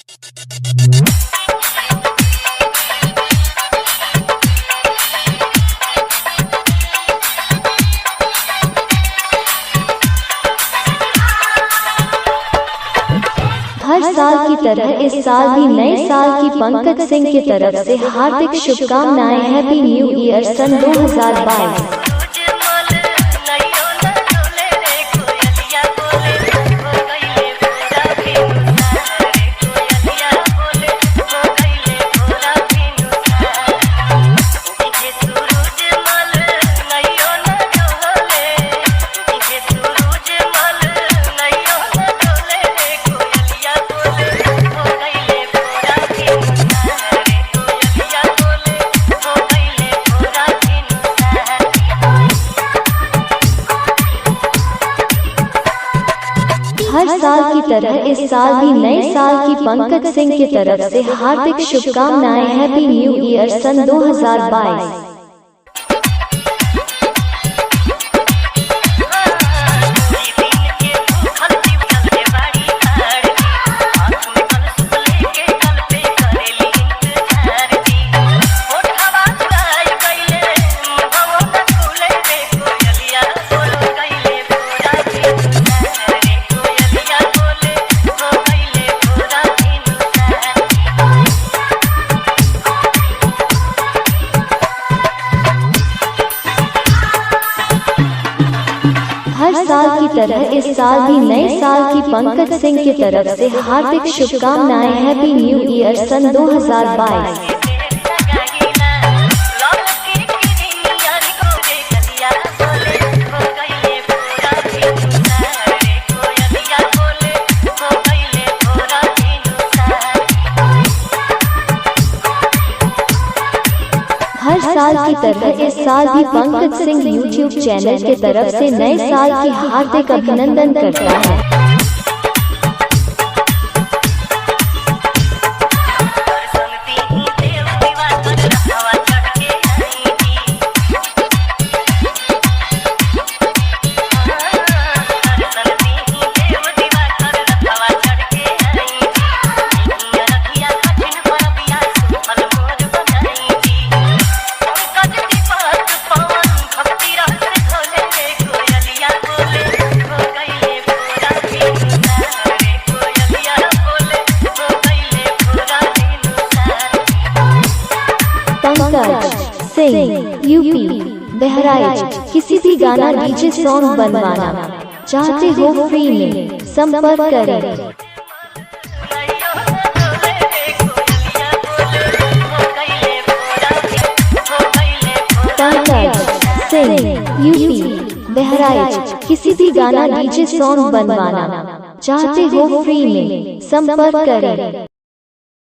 हर साल की तरह इस साल भी नए साल की पंकज सिंह की तरफ से हार्दिक शुभकामनाएं। हैप्पी न्यू ईयर सन 2022। हर साल की तरह इस साल भी नए साल की पंकज सिंह की तरफ से हार्दिक शुभकामनाएं। हैप्पी न्यू ईयर सन 2022। हर साल की तरह इस साल भी नए साल की पंकज सिंह की तरफ से हार्दिक शुभकामनाएं। हैप्पी न्यू ईयर सन 2022। हर साल की तरह इस साल भी पंकज सिंह यूट्यूब चैनल के तरफ से नए साल की हार्दिक अभिनंदन करता है। पंकज सिंह यूपी बहराइच। किसी भी गाना डीजे सॉन्ग बनवाना चाहते हो फ्री में संपर्क करें। पंकज सिंह यूपी बहराइच। किसी भी गाना डीजे सॉन्ग बनवाना चाहते हो फ्री में संपर्क करें।